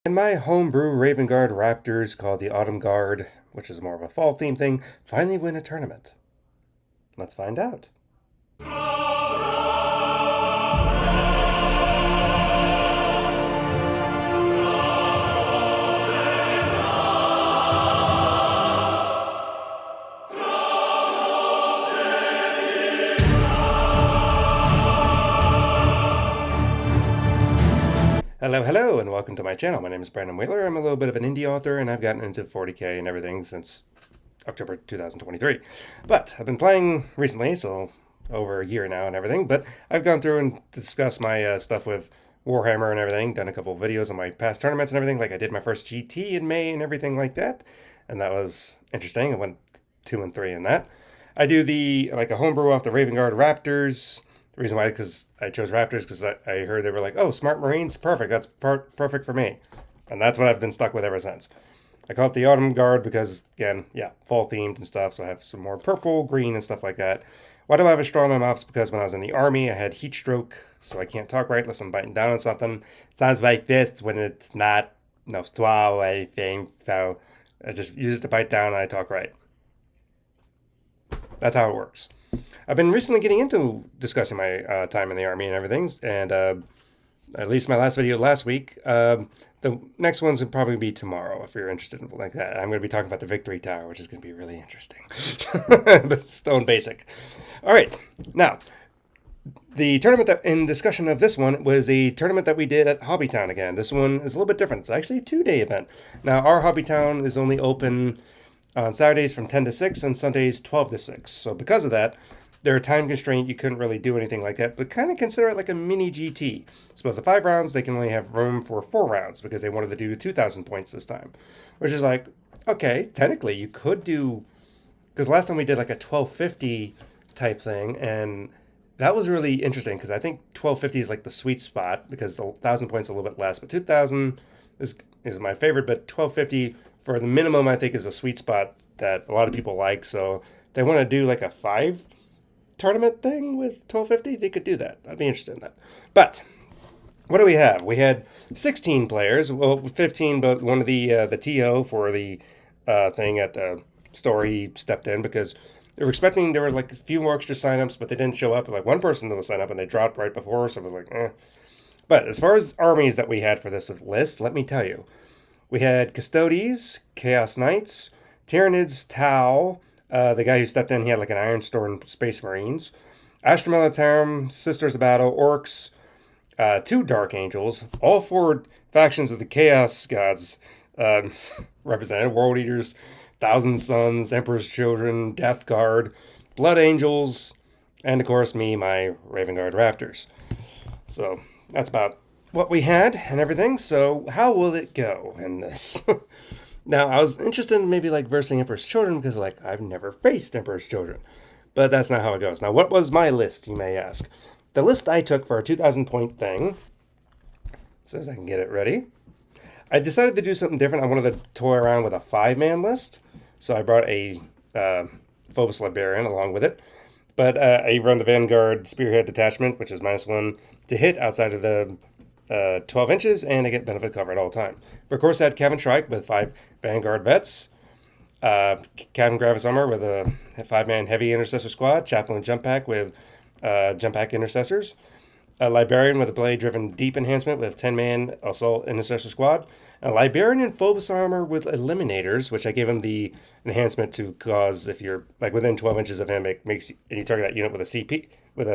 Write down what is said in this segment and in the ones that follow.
And my homebrew Raven Guard Raptors, called the Autumn Guard, which is more of a fall theme thing, finally win a tournament. Let's find out. Hello, and welcome to my channel. My name is Brandon Wheeler. I'm a little bit of an indie author, and I've gotten into 40k and everything since October 2023. But I've been playing recently, so over a year now and everything, but I've gone through and discussed my stuff with Warhammer and everything, done a couple of videos on my past tournaments and everything, like I did my first GT in May and everything like that, and that was interesting. I went 2 and 3 in that. I do a homebrew off the Raven Guard Raptors. The reason why, because I chose Raptors, because I heard they were like, oh, smart Marines, perfect, that's perfect for me. And that's what I've been stuck with ever since. I call it the Autumn Guard because, again, yeah, fall themed and stuff, so I have some more purple, green, and stuff like that. Why do I have a straw in my mouth? It's because when I was in the army, I had heat stroke, so I can't talk right unless I'm biting down on something. It sounds like this when it's not no straw or anything, so I just use it to bite down and I talk right. That's how it works. I've been recently getting into discussing my time in the army and everything, and at least my last video last week. The next ones will probably be tomorrow, if you're interested in like that. I'm going to be talking about the Victory Tower, which is going to be really interesting. But stone basic. All right, now, the tournament that in discussion of this one was a tournament that we did at Hobbytown again. This one is a little bit different. It's actually a 2-day event. Now, our Hobbytown is only open on Saturdays from 10 to 6 and Sundays 12 to 6. So because of that, they're a time constraint. You couldn't really do anything like that, but kind of consider it like a mini GT. Supposed to 5 rounds, they can only have room for 4 rounds because they wanted to do 2,000 points this time. Which is like, okay, technically you could do, because last time we did like a 1250 type thing, and that was really interesting because I think 1250 is like the sweet spot because 1,000 points is a little bit less, but 2,000 is my favorite, but 1250 for the minimum I think is a sweet spot that a lot of people like. So they want to do like a 5 tournament thing with 1250, they could do that. I'd be interested in that. But what do we have? We had 16 players, well, 15, but one of the TO for the thing at the store, he stepped in because they were expecting there were like a few more extra signups, but they didn't show up. Like one person that was signed up and they dropped right before, so it was like, eh. But as far as armies that we had for this list, let me tell you, we had Custodes, Chaos Knights, Tyranids, Tau. The guy who stepped in, he had like an Ironstorm Space Marines. Astra Militarum, Sisters of Battle, Orcs, 2 Dark Angels, all 4 factions of the Chaos Gods represented. World Eaters, Thousand Sons, Emperor's Children, Death Guard, Blood Angels, and of course me, my Raven Guard Raptors. So that's about what we had and everything. So how will it go in this? Now, I was interested in maybe like versing Emperor's Children because like I've never faced Emperor's Children. But that's not how it goes. Now, what was my list, you may ask? The list I took for a 2,000 point thing, so as I can get it ready, I decided to do something different. I wanted to toy around with a 5-man list. So I brought a Phobos Librarian along with it. But I run the Vanguard spearhead detachment, which is -1 to hit outside of the 12 inches, and I get benefit cover at all time. But of course, I had Kayvann Shrike with 5 Vanguard vets, Kayvann Gravis Armor with a 5-man heavy intercessor squad, Chaplain Jump Pack with Jump Pack intercessors, a Librarian with a blade-driven deep enhancement with 10-man assault intercessor squad, a Librarian in Phobos armor with eliminators, which I gave him the enhancement to cause if you're like within 12 inches of him, it makes you, and you target that unit with a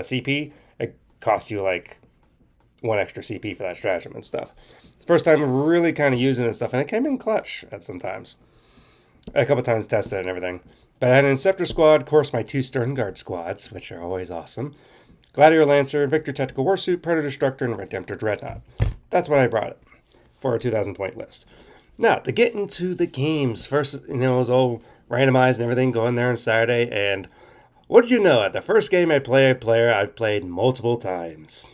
CP, it costs you like 1 extra CP for that stratagem and stuff. It's the first time really kind of using it and stuff, and it came in clutch at some times. A couple times tested and everything. But I had an Inceptor squad, of course my 2 Sternguard squads, which are always awesome. Gladiator Lancer, Invictor Tactical Warsuit, Predator Destructor, and Redemptor Dread. That's what I brought it for a 2,000 point list. Now, to get into the games, first, it was all randomized and everything, going there on Saturday, and what did you know? At the first game I play a player I've played multiple times.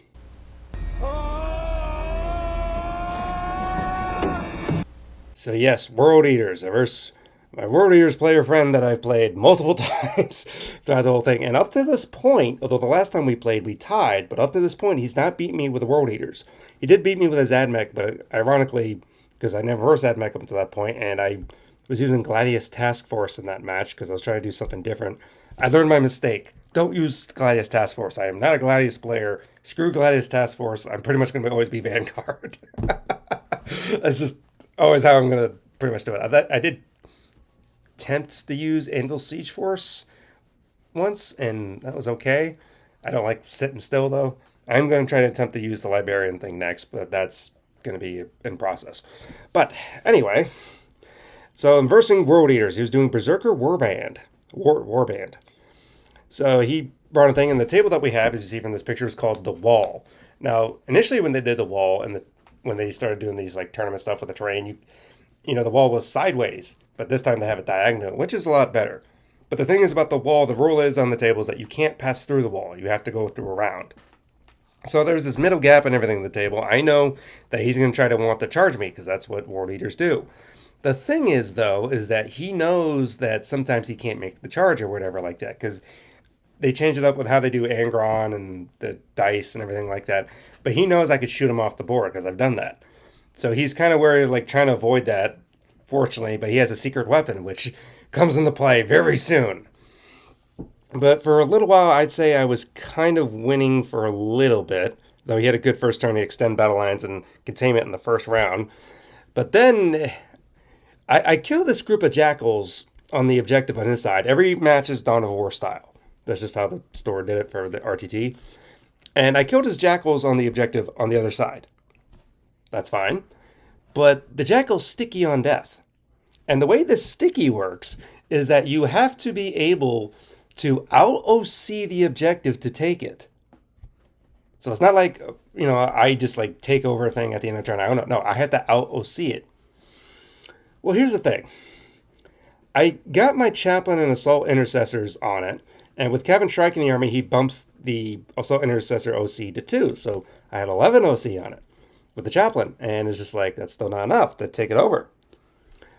So yes, World Eaters. My World Eaters player friend that I've played multiple times throughout the whole thing. And up to this point, although the last time we played we tied, but up to this point he's not beat me with the World Eaters. He did beat me with his Admech, but ironically because I never first had mech up until that point, and I was using Gladius Task Force in that match because I was trying to do something different. I learned my mistake. Don't use Gladius Task Force. I am not a Gladius player. Screw Gladius Task Force. I'm pretty much going to always be Vanguard. That's just always how I'm going to pretty much do it. I did attempt to use Anvil Siege Force once, and that was okay. I don't like sitting still, though. I'm going to try to attempt to use the Librarian thing next, but that's going to be in process. But anyway, so in versing World Eaters, he was doing Berserker Warband. Warband. So he brought a thing, and the table that we have, as you see from this picture, is called the Wall. Now, initially when they did the Wall, and when they started doing these like tournament stuff with the terrain, you know, the wall was sideways, but this time they have it diagonal, which is a lot better. But the thing is about the wall, the rule is on the table is that you can't pass through the wall. You have to go through a round. So there's this middle gap and everything on the table. I know that he's going to try to want to charge me because that's what World Eaters do. The thing is, though, is that he knows that sometimes he can't make the charge or whatever like that because they changed it up with how they do Angron and the dice and everything like that. But he knows I could shoot him off the board because I've done that. So he's kind of worried, like trying to avoid that, fortunately. But he has a secret weapon, which comes into play very soon. But for a little while, I'd say I was kind of winning for a little bit. Though he had a good first turn to extend battle lines and containment in the first round. But then I killed this group of jackals on the objective on his side. Every match is Dawn of War style. That's just how the store did it for the RTT. And I killed his jackals on the objective on the other side. That's fine. But the jackal's sticky on death. And the way this sticky works is that you have to be able to out-OC the objective to take it. So it's not like, you know, I just like take over a thing at the end of the turn. I don't know. No, I have to out-OC it. Well, here's the thing. I got my Chaplain and Assault Intercessors on it. And with Kayvann striking the army, he bumps the Assault Intercessor OC to 2. So I had 11 OC on it with the Chaplain. And it's just like, that's still not enough to take it over.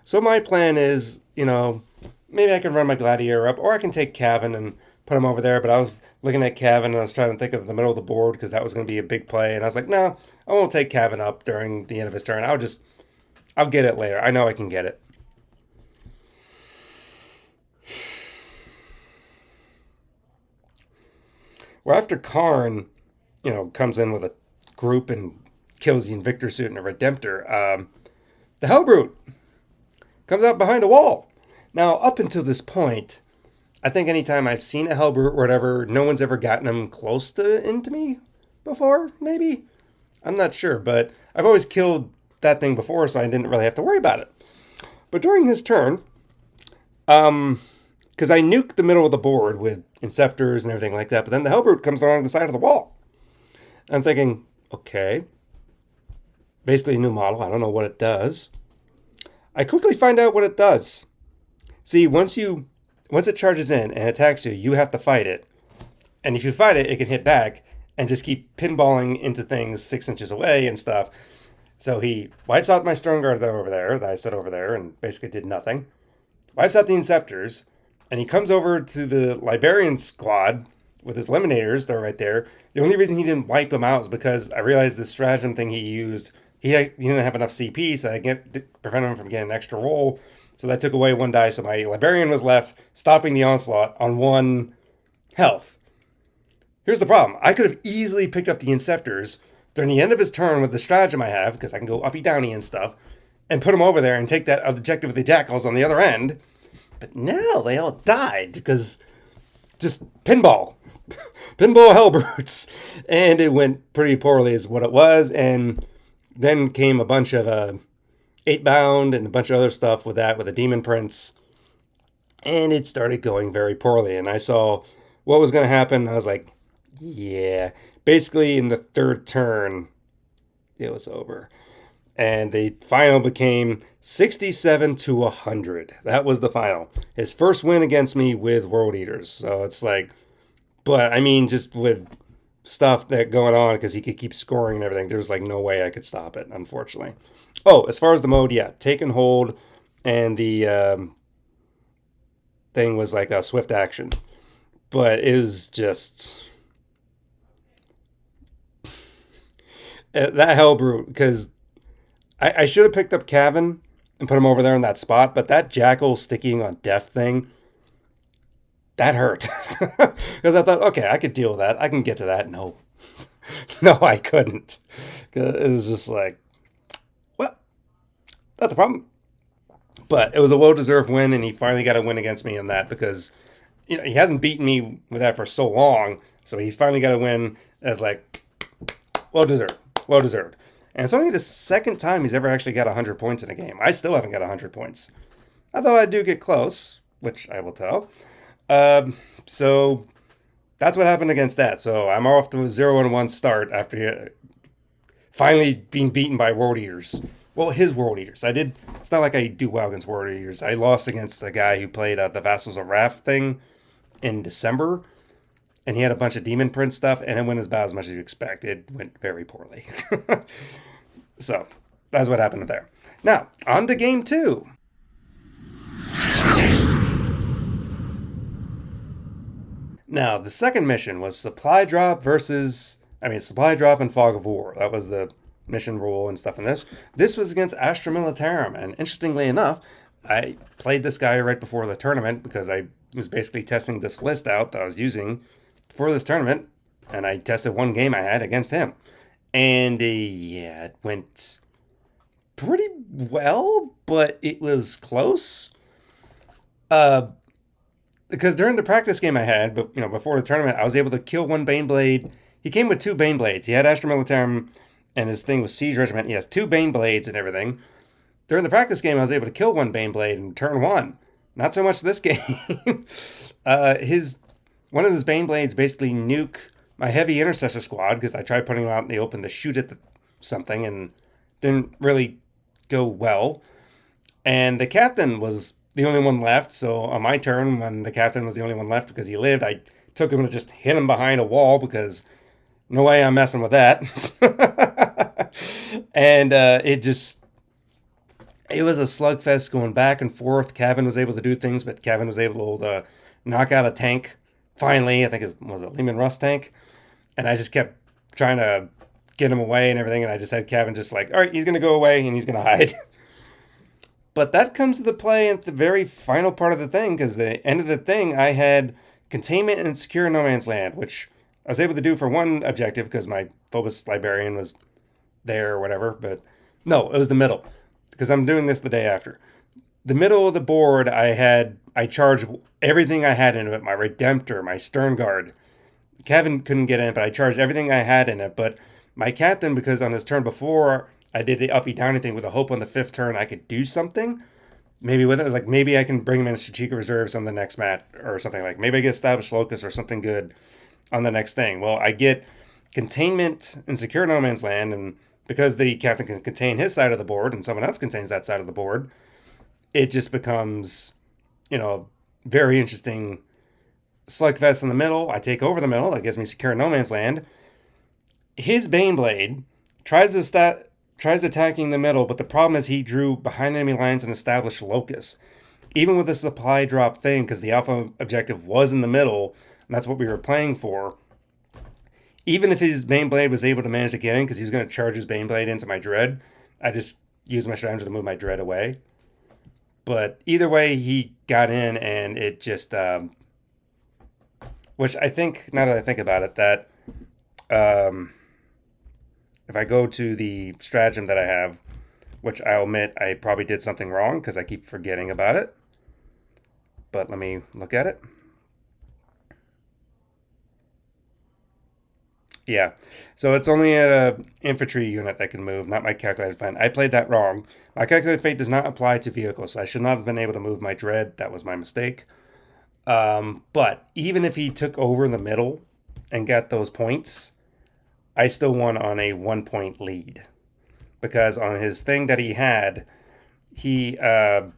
So my plan is, you know, maybe I can run my Gladiator up, or I can take Kayvann and put him over there. But I was looking at Kayvann, and I was trying to think of the middle of the board, because that was going to be a big play. And I was like, no, I won't take Kayvann up during the end of his turn. I'll get it later. I know I can get it. Well, after Karn, you know, comes in with a group and kills the Invictor Suit and a Redemptor, the Hellbrute comes out behind a wall. Now, up until this point, I think anytime I've seen a Hellbrute or whatever, no one's ever gotten him close to into me before, maybe? I'm not sure, but I've always killed that thing before, so I didn't really have to worry about it. But during his turn, because I nuked the middle of the board with Inceptors and everything like that, but then the Hellbrute comes along the side of the wall. I'm thinking, okay, basically a new model. I don't know what it does. I quickly find out what it does. See, once it charges in and attacks you, you have to fight it. And if you fight it, it can hit back and just keep pinballing into things 6 inches away and stuff. So he wipes out my Sternguard that I set over there and basically did nothing. Wipes out the Inceptors, and he comes over to the Librarian squad with his eliminators. They're right there. The only reason he didn't wipe them out is because I realized the stratagem thing he used, he didn't have enough CP, so I prevented him from getting an extra roll. So that took away 1 die, so my Librarian was left, stopping the onslaught on 1 health. Here's the problem. I could have easily picked up the Inceptors during the end of his turn with the stratagem I have, because I can go uppy-downy and stuff, and put him over there and take that objective with the Jackals on the other end. But no, they all died, because just pinball. Pinball Hellbrutes. And it went pretty poorly is what it was, and then came a bunch of 8-bound and a bunch of other stuff with that, with a Demon Prince. And it started going very poorly, and I saw what was going to happen. I was like, yeah. Basically, in the 3rd turn, it was over. And the final became 67-100. That was the final. His first win against me with World Eaters. So it's like, but I mean, just with stuff that going on, because he could keep scoring and everything, there's like no way I could stop it, unfortunately. Oh, as far as the mode, yeah, take and hold, and the thing was like a swift action. But it was just that Hellbrute, because I should have picked up Kayvann and put him over there in that spot, but that Jackal sticking on death thing, that hurt. Because I thought, okay, I could deal with that. I can get to that. No. No, I couldn't. It was just like, well, that's a problem. But it was a well-deserved win, and he finally got a win against me on that because he hasn't beaten me with that for so long. So he's finally got a win as like, well-deserved. Well-deserved. And it's only the second time he's ever actually got 100 points in a game. I still haven't got 100 points. Although I do get close, which I will tell. So that's what happened against that. So I'm off to a 0-1 start after finally being beaten by World Eaters. Well, his World Eaters. It's not like I do well against World Eaters. I lost against a guy who played the Vassals of Wrath thing in December. And he had a bunch of Demon Prince stuff, and it went about as much as you expect. It went very poorly. So, that's what happened there. Now, on to game 2. Now, the second mission was Supply Drop and Fog of War. That was the mission rule and stuff in this. This was against Astra Militarum, and interestingly enough, I played this guy right before the tournament because I was basically testing this list out that I was using for this tournament, and I tested one game I had against him. And yeah, it went pretty well, but it was close. Because during the practice game I had, but before the tournament, I was able to kill one Baneblade. He came with 2 Baneblades. He had Astra Militarum, and his thing was Siege Regiment. He has 2 Baneblades and everything. During the practice game, I was able to kill one Baneblade in turn 1. Not so much this game. One of his Baneblades basically nuke my heavy intercessor squad because I tried putting him out in the open to shoot at something and didn't really go well. And the captain was the only one left, so on my turn, when the captain was the only one left because he lived, I took him and just hit him behind a wall because no way I'm messing with that. And it was a slugfest going back and forth. Kayvann was able to do things, but Kayvann was able to knock out a tank. Finally, I think was it Lehman Russ tank? And I just kept trying to get him away and everything, and I just had Kayvann just like, all right, he's going to go away and he's going to hide. But that comes to the play at the very final part of the thing, because the end of the thing, I had containment and secure no man's land, which I was able to do for one objective because my Phobos Librarian was there or whatever. But no, it was the middle, because I'm doing this the day after. The middle of the board, I charged everything I had into it, my Redemptor, my Sternguard. Kayvann couldn't get in, but I charged everything I had in it. But my captain, because on his turn before, I did the uppy-downy thing with a hope on the 5th turn I could do something. Maybe with it, was like, maybe I can bring him in strategic reserves on the next match or something like. Maybe I get established locus or something good on the next thing. Well, I get containment and secure no man's land, and because the captain can contain his side of the board and someone else contains that side of the board, it just becomes, very interesting slugfest in the middle. I take over the middle. That gives me secure no man's land. His Baneblade tries attacking the middle, but the problem is he drew behind enemy lines and established locus. Even with the supply drop thing, because the alpha objective was in the middle, and that's what we were playing for. Even if his Baneblade was able to manage to get in, because he was going to charge his Baneblade into my Dread, I just used my strategy to move my Dread away. But either way, he got in, and it just... which I think, now that I think about it, that... if I go to the stratagem that I have, which I'll admit I probably did something wrong because I keep forgetting about it. But let me look at it. Yeah, so it's only an infantry unit that can move, not my calculated fate. I played that wrong. My calculated fate does not apply to vehicles, so I should not have been able to move my Dread. That was my mistake. But even if he took over in the middle and got those points, I still won on a 1-point lead. Because on his thing that he had, he would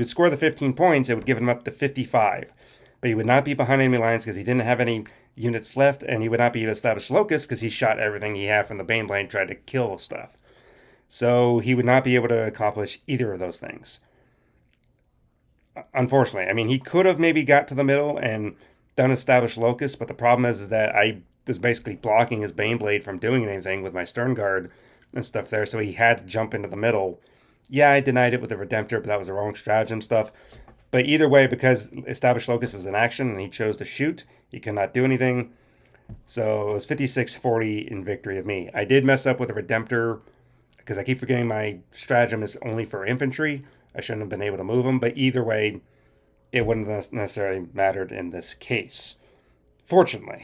score the 15 points, it would give him up to 55. But he would not be behind enemy lines because he didn't have any units left, and he would not be established locus because he shot everything he had from the Baneblade and tried to kill stuff. So he would not be able to accomplish either of those things. Unfortunately. I mean, he could have maybe got to the middle and done established locus, but the problem is that I was basically blocking his Baneblade from doing anything with my Sternguard and stuff there, so he had to jump into the middle. Yeah, I denied it with the Redemptor, but that was the wrong stratagem stuff. But either way, because established locus is in action and he chose to shoot, he cannot do anything. So it was 56-40 in victory of me. I did mess up with the Redemptor because I keep forgetting my stratagem is only for infantry. I shouldn't have been able to move them, but either way, it wouldn't have necessarily mattered in this case. Fortunately.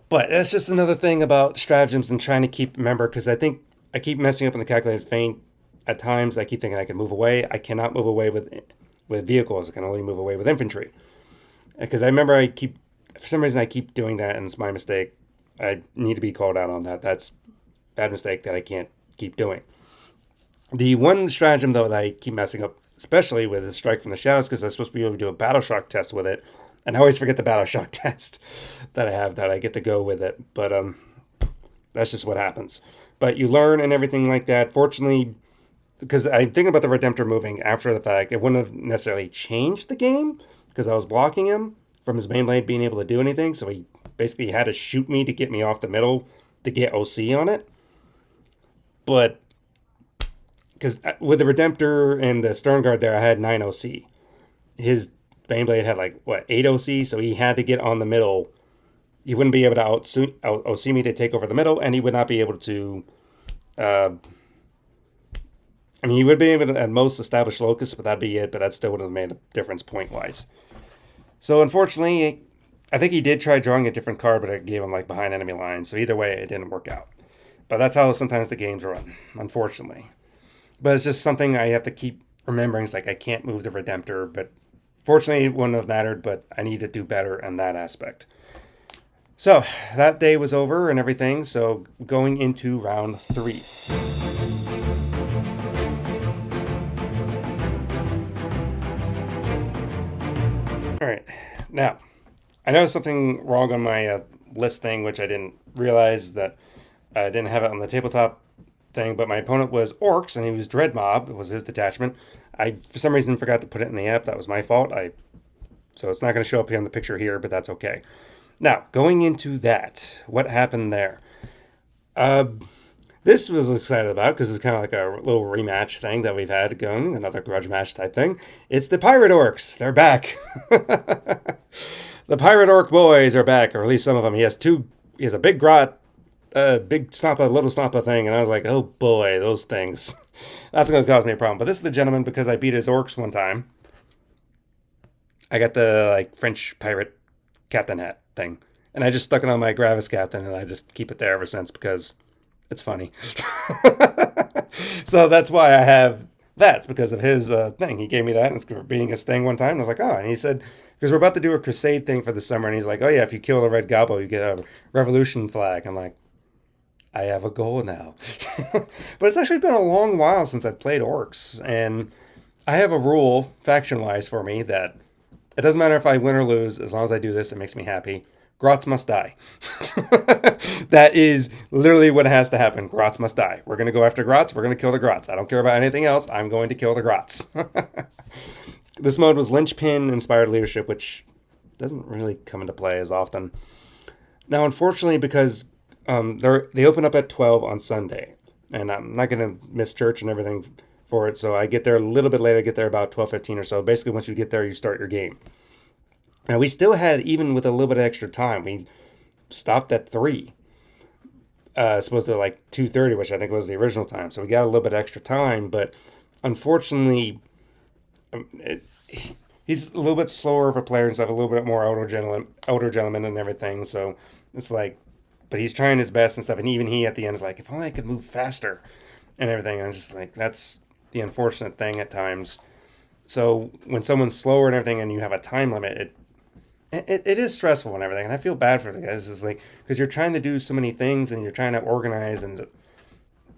But that's just another thing about stratagems and trying to remember, because I think I keep messing up in the calculated feint. At times, I keep thinking I can move away. I cannot move away with vehicles. I can only move away with infantry. Because I remember for some reason, I keep doing that, and it's my mistake. I need to be called out on that. That's a bad mistake that I can't keep doing. The one stratagem, though, that I keep messing up, especially with the Strike from the Shadows, because I'm supposed to be able to do a Battle Shock test with it. And I always forget the Battle Shock test that I have, that I get to go with it. But that's just what happens. But you learn and everything like that. Fortunately, because I'm thinking about the Redemptor moving after the fact, it wouldn't have necessarily changed the game, because I was blocking him from his main blade being able to do anything. So he basically had to shoot me to get me off the middle to get OC on it. But because with the Redemptor and the Sternguard there, I had 9 OC. His Baneblade had 8 OC, so he had to get on the middle. He wouldn't be able to out OC me to take over the middle, and he would not be able to... he would be able to at most establish locus, but that'd be it, but that still would have made a difference point-wise. So unfortunately, I think he did try drawing a different card, but it gave him behind enemy lines, so either way, it didn't work out. But that's how sometimes the games run, unfortunately. But it's just something I have to keep remembering. It's I can't move the Redemptor, but fortunately it wouldn't have mattered, but I need to do better in that aspect. So that day was over and everything, so going into round 3. Alright, now, I noticed something wrong on my list thing, which I didn't realize that I didn't have it on the tabletop thing, but my opponent was Orcs, and he was Dread Mob. It was his detachment. I, for some reason, forgot to put it in the app. That was my fault. So it's not going to show up here on the picture here, but that's okay. Now, going into that, what happened there? This was excited about, because it's kind of like a little rematch thing that we've had going, another grudge match type thing. It's the Pirate Orcs. They're back. The Pirate Orc boys are back, or at least some of them. He has a big grot, big snappa, little snappa thing, and I was like, oh boy, those things. That's going to cause me a problem. But this is the gentleman, because I beat his orcs one time. I got the French pirate captain hat thing, and I just stuck it on my Gravis Captain, and I just keep it there ever since because it's funny. So that's why I have that. It's because of his thing. He gave me that for beating his thing one time. I was like, oh, and he said, because we're about to do a crusade thing for the summer, and he's like, oh yeah, if you kill the red gobbo, you get a revolution flag. I'm like, I have a goal now. But it's actually been a long while since I've played orcs, and I have a rule, faction-wise, for me, that it doesn't matter if I win or lose, as long as I do this, it makes me happy. Grots must die. That is literally what has to happen. Grots must die. We're going to go after Grots. We're going to kill the Grots. I don't care about anything else. I'm going to kill the Grots. This mode was Linchpin-inspired leadership, which doesn't really come into play as often. Now, unfortunately, because they open up at 12 on Sunday, and I'm not going to miss church and everything for it, so I get there a little bit later. I get there about 12:15 or so. Basically, once you get there, you start your game. Now, we still had, even with a little bit of extra time, we stopped at 3. Supposed to 2:30, which I think was the original time. So we got a little bit of extra time, but unfortunately, he's a little bit slower of a player and stuff, a little bit more older gentleman and everything. So it's but he's trying his best and stuff. And even he at the end is like, if only I could move faster and everything. And I'm just like, that's the unfortunate thing at times. So when someone's slower and everything and you have a time limit, it is stressful and everything. And I feel bad for the guys. It's because you're trying to do so many things and you're trying to organize, and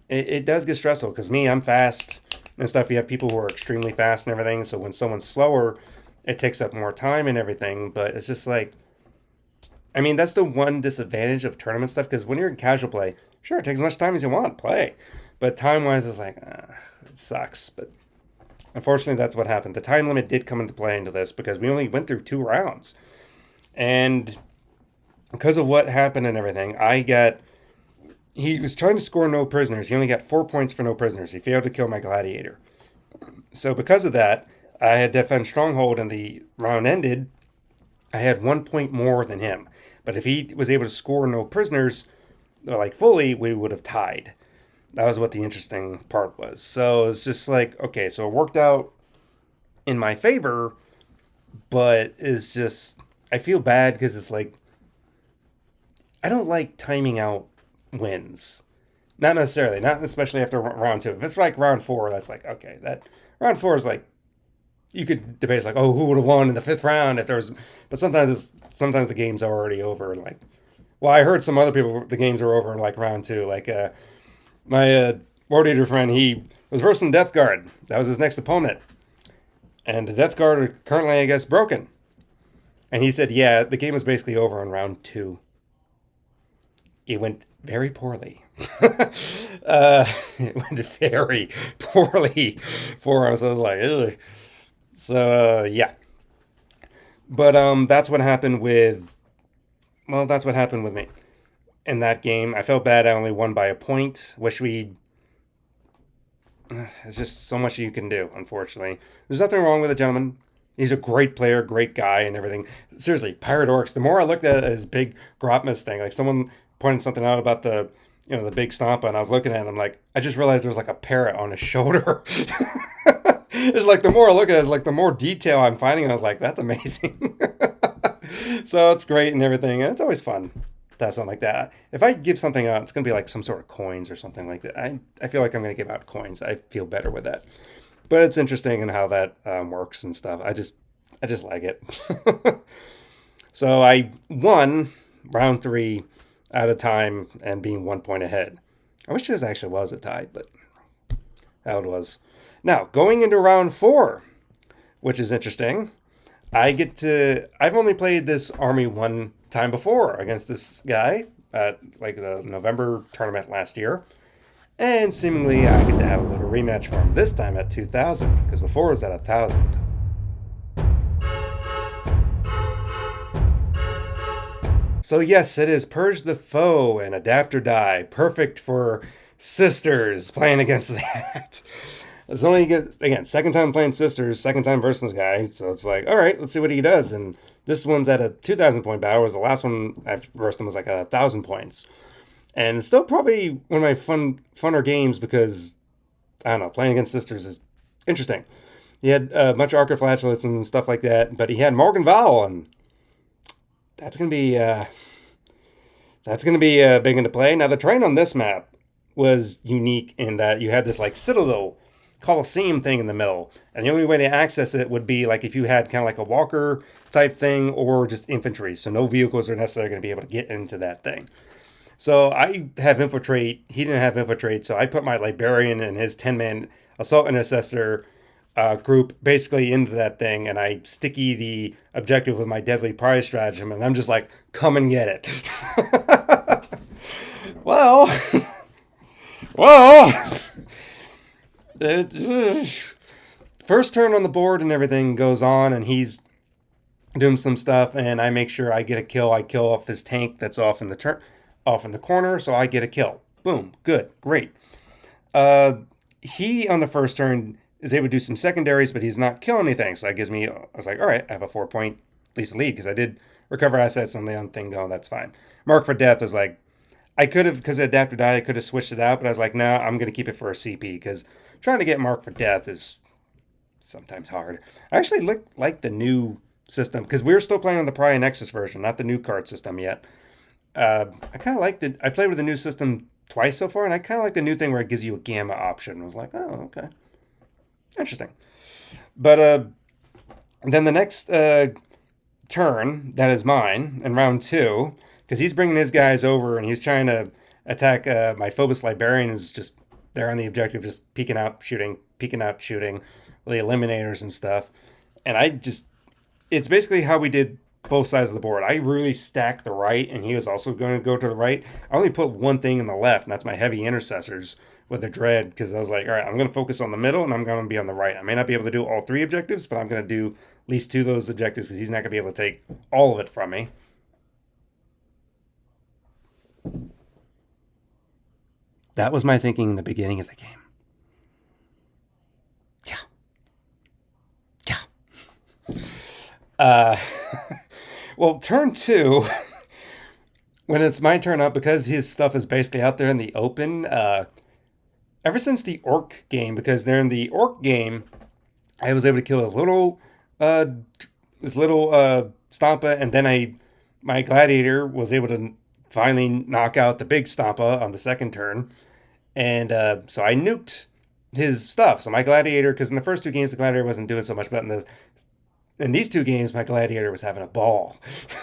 it does get stressful, because I'm fast and stuff. You have people who are extremely fast and everything. So when someone's slower, it takes up more time and everything. But it's just that's the one disadvantage of tournament stuff, because when you're in casual play, sure, it takes as much time as you want, play. But time-wise, it's it sucks. But unfortunately, that's what happened. The time limit did come into play into this, because we only went through 2 rounds. And because of what happened and everything, I got... he was trying to score no prisoners. He only got 4 points for no prisoners. He failed to kill my gladiator. So because of that, I had defend stronghold and the round ended. I had 1 point more than him. But if he was able to score no prisoners, like fully, we would have tied. That was what the interesting part was. So it's just like, okay, so it worked out in my favor, but it's just, I feel bad because it's like, I don't like timing out wins. Not necessarily, not especially after round 2. If it's like round 4, that's like, okay, that round 4 is like, you could debate like, oh, who would have won in the 5th round if there was, but sometimes the games are already over. Like, well, I heard some other people, the games are over in like round 2. Like, my War Eater friend, he was versing Death Guard. That was his next opponent. And the Death Guard are currently, I guess, broken. And he said, yeah, the game was basically over in round 2. It went very poorly. It went very poorly for him. So I was like, ugh. So, yeah. But that's what happened with... Well, that's what happened with me. In that game, I felt bad I only won by a point. Wish we... There's just so much you can do, unfortunately. There's nothing wrong with the gentleman. He's a great player, great guy, and everything. Seriously, Praetores, the more I looked at his big Gropmas thing, like someone pointed something out about the, you know, the big stompa, and I was looking at him like, I just realized there was like a parrot on his shoulder. It's like the more I look at it, it's like the more detail I'm finding, and I was like, that's amazing. So it's great and everything, and it's always fun to have something like that. If I give something out, it's going to be like some sort of coins or something like that. I feel like I'm going to give out coins. I feel better with that. But it's interesting in how that works and stuff. I just like it. So I won round 3 at a time and being 1 point ahead. I wish it actually was a tie, but that was. Now, going into round 4, which is interesting, I've only played this army one time before against this guy at like the November tournament last year. And seemingly I get to have a little rematch for him this time at 2,000, because before it was at 1,000. So yes, it is Purge the Foe and Adapt or Die. Perfect for sisters playing against that. It's only, again, second time playing sisters, second time versus this guy. So it's like, all right, let's see what he does. And this one's at a 2,000 point battle, whereas the last one I versed him was like at 1,000 points. And it's still probably one of my funner games because, I don't know, playing against sisters is interesting. He had a bunch of Archiflatulets and stuff like that, but he had Morgan Vowel, and that's going to be big into play. Now, the terrain on this map was unique in that you had this like Citadel Coliseum thing in the middle, and the only way to access it would be like if you had kind of like a walker type thing or just infantry, so no vehicles are necessarily going to be able to get into that thing. So I have infiltrate, he didn't have infiltrate, so I put my librarian and his 10-man assault intercessor group basically into that thing, and I sticky the objective with my deadly prize stratagem, and I'm just like, come and get it. well first turn on the board and everything goes on, and he's doing some stuff, and I make sure I get a kill. I kill off his tank that's off in the corner, so I get a kill. Boom, good, great. He on the first turn is able to do some secondaries, but he's not killing anything. So that gives me, I was like, all right, I have a 4 point at least lead because I did recover assets on the other thing going. That's fine. Mark for Death is like, I could have, because of Adapt or Die, I could have switched it out, but I was like, no, I'm going to keep it for a CP because trying to get Mark for Death is sometimes hard. I actually like the new system because we're still playing on the Pariah Nexus version, not the new card system yet. I kind of liked it. I played with the new system twice so far, and I kind of like the new thing where it gives you a gamma option. I was like, oh, okay. Interesting. But then the next turn, that is mine, in round 2, because he's bringing his guys over, and he's trying to attack my Phobos Librarian, who's just there on the objective, just peeking out, shooting, the eliminators and stuff. And it's basically how we did both sides of the board. I really stacked the right, and he was also going to go to the right. I only put one thing in the left, and that's my heavy intercessors with the dread, because I was like, all right, I'm going to focus on the middle, and I'm going to be on the right. I may not be able to do all 3 objectives, but I'm going to do at least 2 of those objectives, because he's not going to be able to take all of it from me. That was my thinking in the beginning of the game. Yeah. Well, turn 2, when it's my turn up, because his stuff is basically out there in the open, ever since the Orc game, because during the Orc game, I was able to kill his little Stampa, and then my Gladiator was able to finally knock out the big Stampa on the second turn, and so I nuked his stuff. So my Gladiator, because in the first 2 games the Gladiator wasn't doing so much, but in these 2 games my Gladiator was having a ball.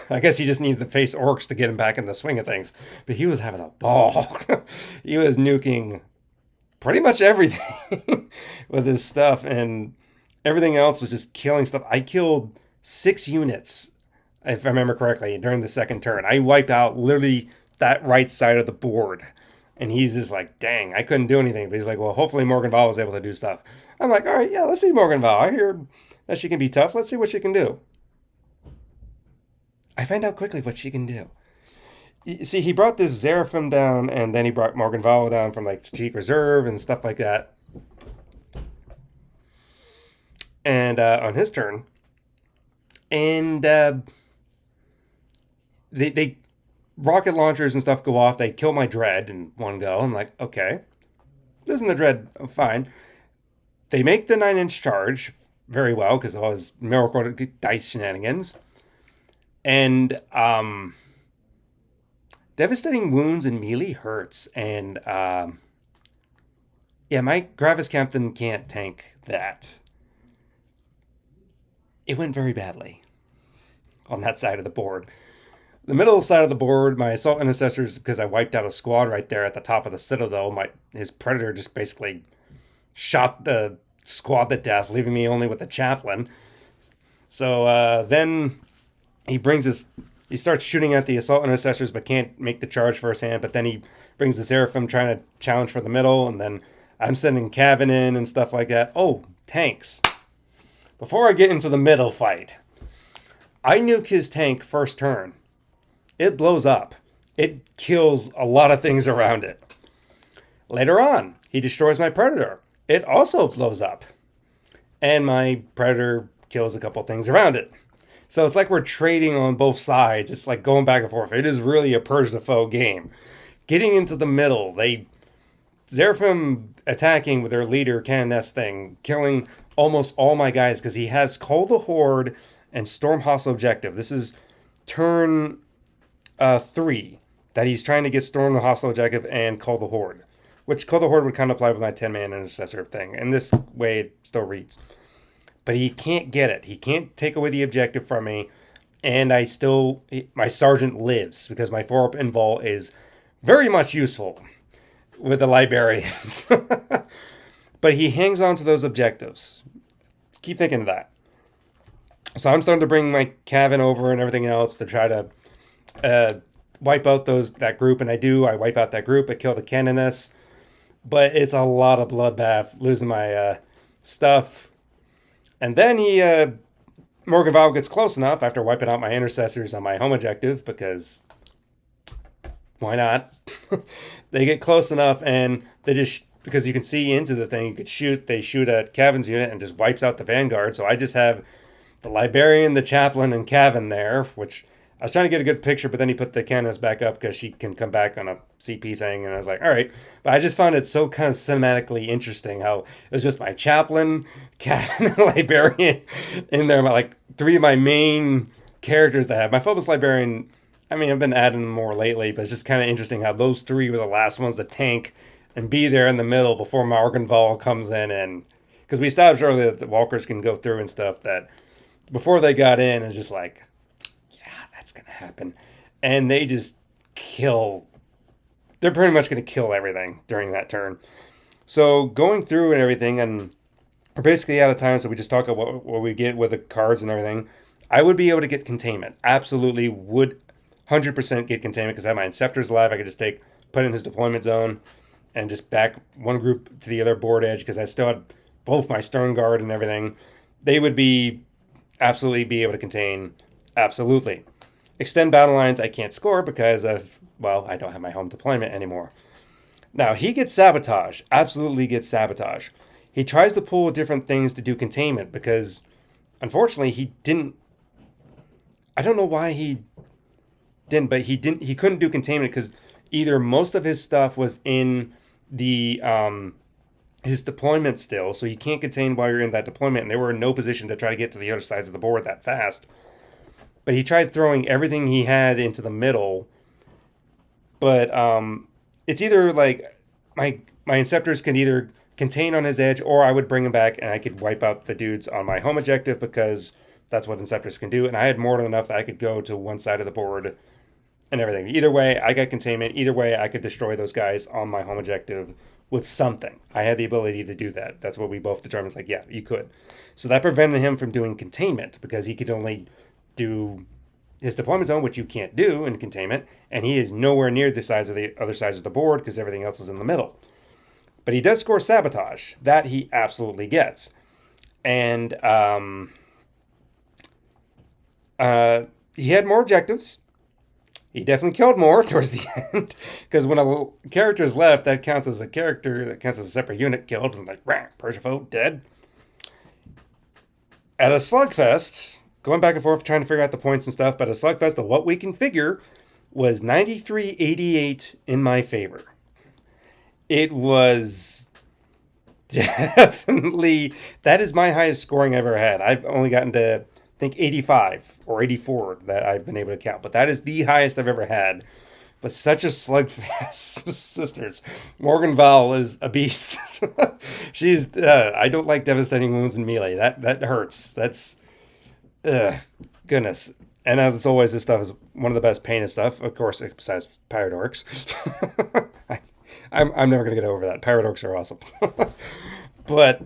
I guess he just needed to face orcs to get him back in the swing of things, but he was having a ball. He was nuking pretty much everything with his stuff, and everything else was just killing stuff. I killed 6 units, if I remember correctly, during the second turn. I wiped out literally that right side of the board. And he's just like, dang, I couldn't do anything. But he's like, well, hopefully Morgenval was able to do stuff. I'm like, all right, yeah, let's see Morgenval. I hear that she can be tough. Let's see what she can do. I find out quickly what she can do. You see, he brought this Seraphim down, and then he brought Morgenval down from like Strategic Reserve and stuff like that. And on his turn, and they rocket launchers and stuff go off. They kill my Dread in one go. I'm like, okay, this isn't the Dread. Fine. They make the 9-inch charge very well because of all his miracle dice shenanigans. And devastating wounds and melee hurts. And yeah, my Gravis Captain can't tank that. It went very badly on that side of the board. The middle side of the board, my assault intercessors, because I wiped out a squad right there at the top of the citadel, his predator just basically shot the squad to death, leaving me only with the chaplain. So then he starts shooting at the assault intercessors, but can't make the charge firsthand. But then he brings the Seraphim trying to challenge for the middle, and then I'm sending Kayvann in and stuff like that. Oh, tanks. Before I get into the middle fight, I nuke his tank first turn. It blows up. It kills a lot of things around it. Later on, he destroys my Predator. It also blows up. And my Predator kills a couple things around it. So it's like we're trading on both sides. It's like going back and forth. It is really a Purge the Foe game. Getting into the middle, Seraphim attacking with their leader, Canoness thing, killing almost all my guys because he has Cull the Horde and Storm Hostile Objective. This is turn 3 that he's trying to get Storm the Hostile Objective and Cull the Horde, which Cull the Horde would kind of apply with my 10-man intercessor thing. And this way it still reads. But he can't get it. He can't take away the objective from me. And my sergeant lives because my 4-up invul is very much useful with the Librarian. But he hangs on to those objectives. Keep thinking of that. So I'm starting to bring my Kayvann over and everything else to try to wipe out that group. And I wipe out that group. I kill the Canoness. But it's a lot of bloodbath, losing my stuff. And then Morgenval gets close enough after wiping out my intercessors on my home objective, because why not? They get close enough, and because you can see into the thing, they shoot at Kayvann's unit and just wipes out the Vanguard. So I just have the Librarian, the Chaplain, and Kayvann there, which I was trying to get a good picture, but then he put the Canoness back up because she can come back on a CP thing, and I was like, all right. But I just found it so kind of cinematically interesting how it was just my Chaplain, Kayvann, and Librarian in there. Like 3 of my main characters that I have. My Phobos Librarian, I mean, I've been adding them more lately, but it's just kind of interesting how those 3 were the last ones to tank and be there in the middle before Morgenval comes in. And because we established earlier that the Walkers can go through and stuff, that before they got in, it's just like, that's going to happen. And they just they're pretty much going to kill everything during that turn. So going through and everything, and we're basically out of time, so we just talk about what we get with the cards and everything. I would be able to get containment. Absolutely would 100% get containment, because I have my Inceptors alive. I could just put it in his deployment zone and just back one group to the other board edge, because I still had both my Sternguard and everything. They would absolutely be able to contain. Absolutely. Extend battle lines I can't score because I don't have my home deployment anymore. Now, he gets sabotage. Absolutely gets sabotage. He tries to pull different things to do containment because, unfortunately, he didn't. I don't know why he didn't, but he didn't. He couldn't do containment because either most of his stuff was in the his deployment still, so you can't contain while you're in that deployment, and they were in no position to try to get to the other sides of the board that fast. But he tried throwing everything he had into the middle. But it's either like my Inceptors can either contain on his edge, or I would bring him back and I could wipe out the dudes on my home objective because that's what Inceptors can do. And I had more than enough that I could go to one side of the board and everything. Either way, I got containment. Either way, I could destroy those guys on my home objective with something. I had the ability to do that. That's what we both determined. Like, yeah, you could. So that prevented him from doing containment because he could only do his deployment zone, which you can't do in containment, and he is nowhere near the sides of the other sides of the board because everything else is in the middle. But he does score sabotage. That he absolutely gets. And he had more objectives. He definitely killed more towards the end because when a character is left, that counts as a character, that counts as a separate unit killed. And like, rah, Persia foe dead. At a slugfest, going back and forth trying to figure out the points and stuff, but a slugfest of what we can figure was 93-88 in my favor. It was definitely, that is my highest scoring I've ever had. I've only gotten to, I think, 85 or 84 that I've been able to count, but that is the highest I've ever had. But such a slugfest, sisters. Morgan Val is a beast. She's, I don't like devastating wounds in melee. That hurts. That's, goodness. And as always, this stuff is one of the best painted stuff, of course, besides Praetores. I'm never going to get over that. Praetores are awesome. But,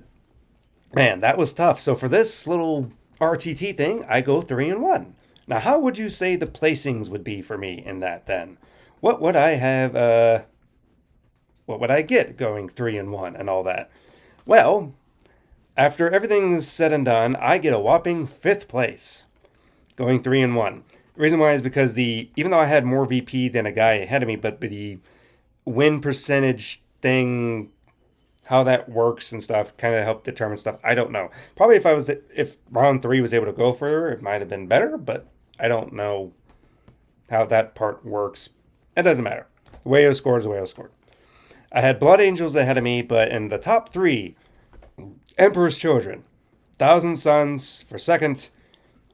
man, that was tough. So for this little RTT thing, I go 3-1. Now, how would you say the placings would be for me in that then? What would I have, what would I get going 3-1 and all that? Well, after everything's said and done, I get a whopping 5th place, going 3-1. The reason why is because even though I had more VP than a guy ahead of me, but the win percentage thing, how that works and stuff, kind of helped determine stuff. I don't know. Probably if round 3 was able to go further, it might have been better, but I don't know how that part works. It doesn't matter. The way I scored is the way I scored. I had Blood Angels ahead of me, but in the top 3, Emperor's Children, Thousand Suns for second,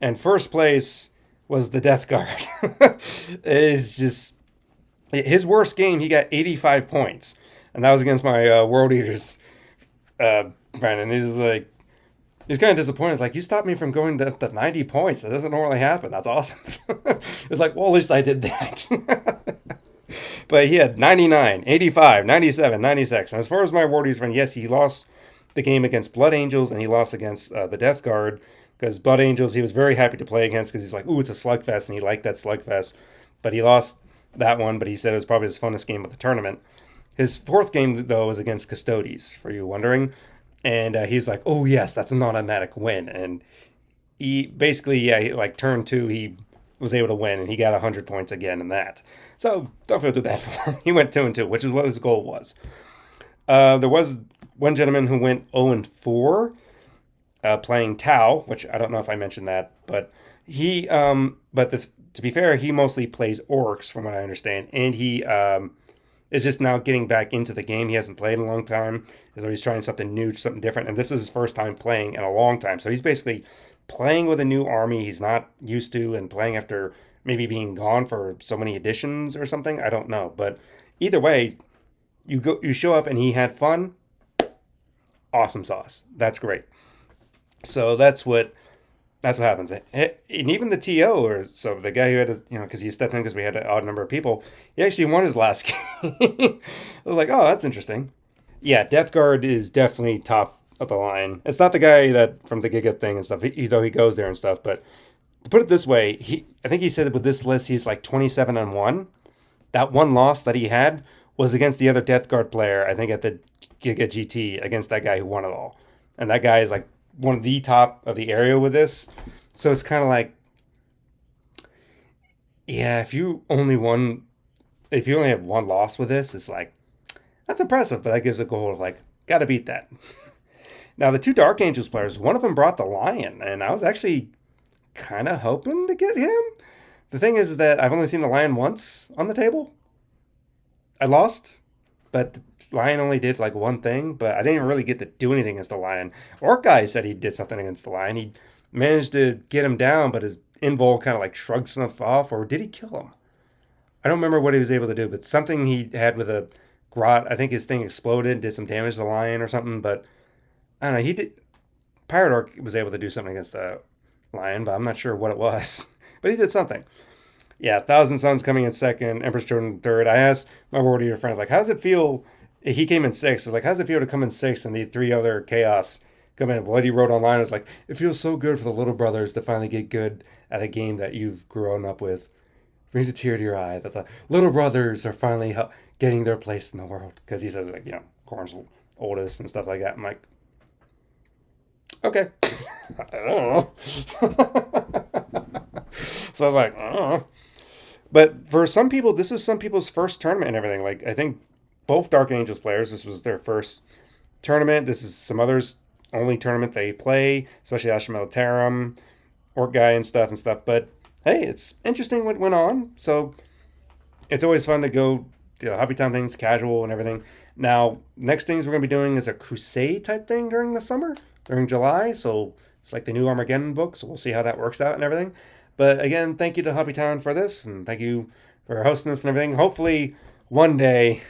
and first place was the Death Guard. It's just his worst game. He got 85 points, and that was against my World Eaters friend. And he's kind of disappointed. It's like, you stopped me from going to 90 points. That doesn't normally happen. That's awesome. It's like, well, at least I did that. But he had 99, 85, 97, 96. And as far as my World Eaters friend, yes, he lost the game against Blood Angels, and he lost against the Death Guard, because Blood Angels he was very happy to play against because he's like, ooh, it's a slugfest, and he liked that slugfest. But he lost that one, but he said it was probably his funnest game of the tournament. His 4th game, though, was against Custodes, for you wondering. And he's like, oh, yes, that's an automatic win. And he basically, like turn 2, he was able to win, and he got 100 points again in that. So don't feel too bad for him. He went 2-2, which is what his goal was. There was one gentleman who went 0-4, playing Tau, which I don't know if I mentioned that, but he, to be fair, he mostly plays orcs, from what I understand, and he is just now getting back into the game. He hasn't played in a long time, so he's trying something new, something different, and this is his first time playing in a long time. So he's basically playing with a new army he's not used to, and playing after maybe being gone for so many editions or something. I don't know, but either way, you show up and he had fun. Awesome sauce. That's great. So that's what happens. And even the TO, or so the guy who had to, because he stepped in because we had an odd number of people, he actually won his last game. I was like, oh, that's interesting. Yeah, Death Guard is definitely top of the line. It's not the guy that from the Giga thing and stuff, though he goes there and stuff, but to put it this way, I think he said that with this list, he's like 27-1. That one loss that he had was against the other Death Guard player, I think at the Giga GT, against that guy who won it all. And that guy is like one of the top of the area with this. So it's kind of like, yeah, if you only have one loss with this, it's like, That's impressive, but that gives a goal of like, gotta beat that. Now, the two Dark Angels players, one of them brought the Lion, and I was actually kind of hoping to get him. The thing is that I've only seen the Lion once on the table. I lost, but the Lion only did like one thing, but I didn't even really get to do anything against the Lion. Orc guy said he did something against the Lion. He managed to get him down, but his invul kind of like shrugged stuff off, or did he kill him? I don't remember what he was able to do, but something he had with a grot. I think his thing exploded, did some damage to the Lion or something, but I don't know. He did. Pirate Orc was able to do something against the Lion, but I'm not sure what it was. But he did something. Yeah, Thousand Suns coming in second, Empress Jordan third. I asked my Warrior friends, like, how does it feel? He came in sixth. It's like, how does it feel to come in sixth and the three other Chaos come in? What he wrote online is like, it feels so good for the little brothers to finally get good at a game that you've grown up with. Brings a tear to your eye that the little brothers are finally getting their place in the world. Because he says, like, Corn's oldest and stuff like that. I'm like, okay. I don't know. So I was like, I don't know. But for some people, this was some people's first tournament and everything. Like, I think both Dark Angels players, this was their first tournament. This is some others' only tournament they play, especially Astra Militarum, Orc guy and stuff. But hey, it's interesting what went on. So it's always fun to go, Hobbytown things, casual and everything. Now, next things we're going to be doing is a crusade type thing during the summer, during July. So it's like the new Armageddon book. So we'll see how that works out and everything. But again, thank you to Hobbytown for this, and thank you for hosting this and everything. Hopefully, one day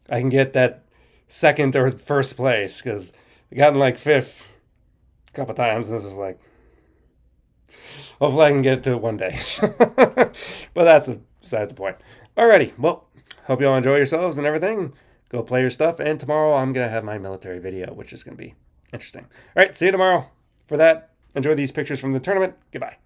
I can get that second or first place, because I gotten like fifth a couple times, and this is like, hopefully I can get to it one day. But that's besides the point. Alrighty, well, hope you all enjoy yourselves and everything. Go play your stuff, and tomorrow I'm going to have my military video, which is going to be interesting. Alright, see you tomorrow. For that, enjoy these pictures from the tournament. Goodbye.